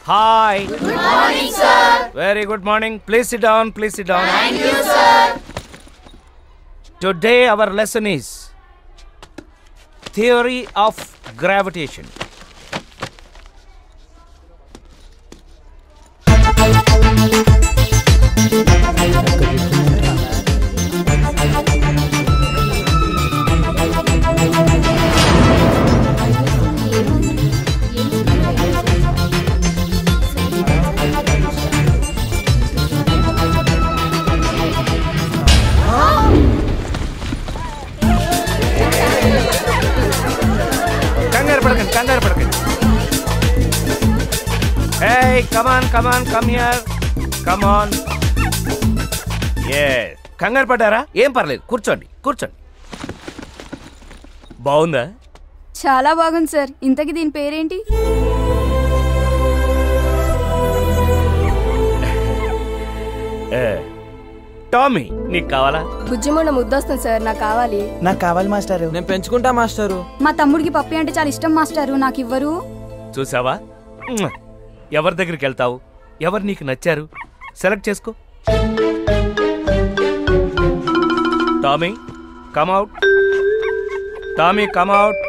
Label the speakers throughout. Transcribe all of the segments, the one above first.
Speaker 1: Hi.
Speaker 2: Good morning, sir.
Speaker 1: Very good morning. Please sit down. Please sit down.
Speaker 2: Thank you, sir.
Speaker 1: Today our lesson is theory of gravitation. Kangar padakandi. Hey, come on, come here. Come on. Yes. కంగారు పడ్డారా? ఏం పర్లేదు, కూర్చోండి. బాగుందా?
Speaker 3: చాలా బాగుంది sir. ఇంతకీ దీని పేరేంటి?
Speaker 1: టామీ. నీకు కావాలా?
Speaker 3: బుజ్జిమోన ముద్దొస్తుంది సార్, నాకు కావాలి.
Speaker 4: నాకు కావాలి మాస్టారు.
Speaker 5: నేను పెంచుకుంటా మాస్టారు.
Speaker 3: మా తమ్ముడికి పప్పి అంటే చాలా ఇష్టం మాస్టారు, నాకు ఇవ్వరు.
Speaker 1: చూసావా, ఎవరి దగ్గరికి వెళ్తావు? ఎవరు నీకు నచ్చారు సెలెక్ట్ చేసుకో. Tommy come out. Tommy come out.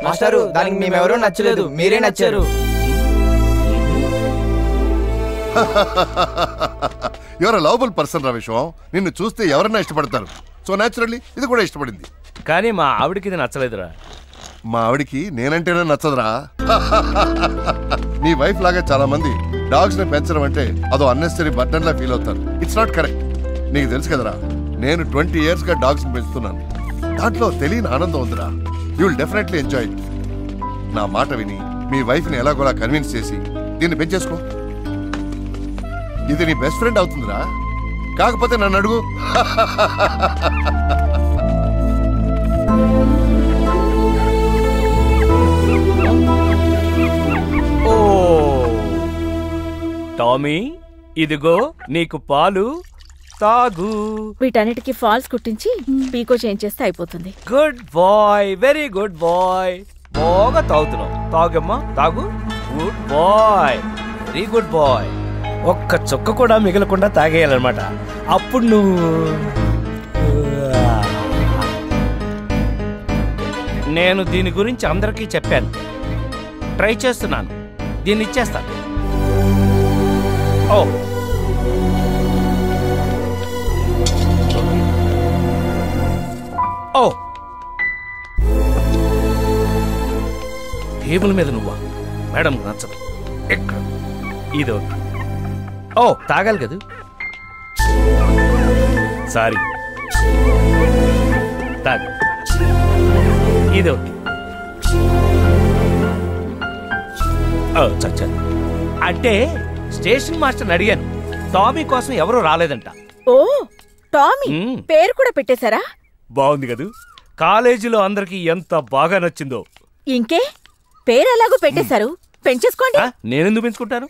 Speaker 5: మాస్టారు, దానికి మేమెవరూ నచ్చలేదు, మీరే నచ్చారు.
Speaker 6: యువర్ లవబుల్ పర్సన్ రా విశ్వం. నిన్ను చూస్తే ఎవరన్నా ఇష్టపడతారు. సో న్యాచురల్లీ ఇది కూడా ఇష్టపడింది.
Speaker 1: కానీ మా ఆవిడకి ఇది నచ్చలేదురా.
Speaker 6: మా ఆవిడికి నేనంటేనే నచ్చదురా. నీ వైఫ్ లాగా చాలా మంది డాగ్స్ ని పెంచడం అంటే అదో అన్నెసరీ బర్డన్ లా ఫీల్ అవుతారు. It's not correct. నీకు తెలుసు కదరా, నేను 20 years గా డాగ్స్ ని పెంచుతున్నాను. దాంట్లో తెలియని ఆనందం ఉందిరా. You will definitely enjoy it. నా మాట విని మీ వైఫ్ ని ఎలాగోలా కన్విన్స్ చేసి దీన్ని పెంచేసుకో. ఇది నీ బెస్ట్ ఫ్రెండ్ అవుతుందిరా. కాకపోతే నన్ను అడుగు.
Speaker 1: ఓ టామీ, ఇదిగో నీకు పాలు, తాగు.
Speaker 7: వీటన్నిటికీ ఫాల్స్ కుట్టించి పీకో చేంజ్ చేస్తే అయిపోతుంది.
Speaker 1: Good boy, very good boy. బాగా తాగుతున్నావు. తాగమ్మా, తాగు. Good boy, very good boy. ఒక్క చుక్క కూడా మిగలకుండా తాగేయాలన్నమాట. అప్పుడు నువ్వు నేను దీని గురించి అందరికీ చెప్పాను, ట్రై చేస్తున్నాను. దీన్ని ఇచ్చేస్తాను. ఓ ఓ టేబుల్ మీద నువ్వా? మేడం నచ్చదు. ఎక్కడ ఇదో. ఓ తాగాలి కదా. సారీ, తాగు. ఇదొకటి. చచ్చా. అంటే స్టేషన్ మాస్టర్ని అడిగాను, టామీ కోసం ఎవరూ రాలేదంట.
Speaker 7: ఓ టామీ పేరు కూడా పెట్టేశారా?
Speaker 1: బాగుంది కదూ. కాలేజీలో అందరికి ఎంత బాగా నచ్చిందో.
Speaker 7: ఇంకే పేరు ఎలాగో పెట్టేశారు, పెంచేసుకోండి.
Speaker 1: నేనెందుకు పెంచుకుంటాను?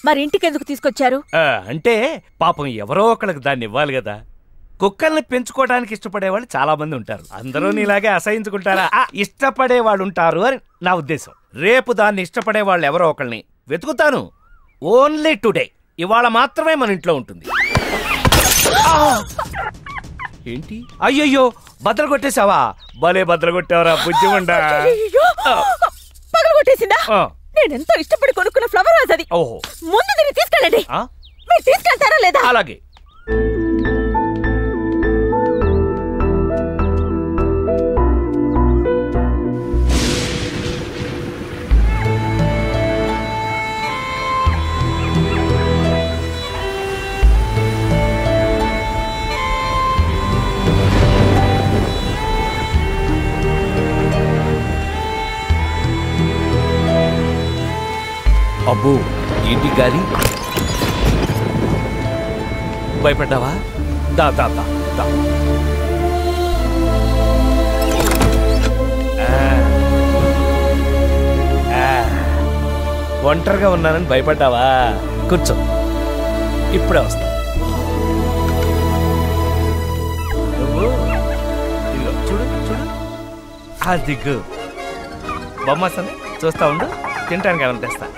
Speaker 7: మరి ఇంటికి ఎందుకు తీసుకొచ్చారు?
Speaker 1: అంటే పాపం ఎవరో ఒకళ్ళకి దాన్ని ఇవ్వాలి కదా. కుక్కల్ని పెంచుకోవడానికి ఇష్టపడేవాళ్ళు చాలా మంది ఉంటారు. అందరూ నీలాగే అసహించుకుంటారా? ఇష్టపడే వాళ్ళు ఉంటారు అని నా ఉద్దేశం. రేపు దాన్ని ఇష్టపడే వాళ్ళు ఎవరో ఒకళ్ళని వెతుకుతాను. ఓన్లీ టుడే, ఇవాళ మాత్రమే మన ఇంట్లో ఉంటుంది. ఏంటి? అయ్యయ్యో, బద్దలు కొట్టేశావా? భలే బద్దలు కొట్టావరా బుజ్జిమండా.
Speaker 7: పగలు కొట్టేసిందా? నేనెంతో ఇష్టపడి కొనుక్కున్న ఫ్లవర్ వాజ్ అది.
Speaker 1: ఓహో,
Speaker 7: ముందు దీన్ని తీసుకెళ్ళండి. మీరు తీసుకెళ్తారా లేదా?
Speaker 1: అలాగే. అబ్బో, ఏంటి గాలి? భయపడ్డావా? దా దా దా దా. ఒంటరిగా ఉన్నానని భయపడ్డావా? కూర్చో, ఇప్పుడే వస్తా. నువ్వు ఇదిగో చూడు చూడు, ఆ దిగ్గు బొమ్మ చూస్తా ఉండు. తింటానికి ఏమైనా తెస్తా.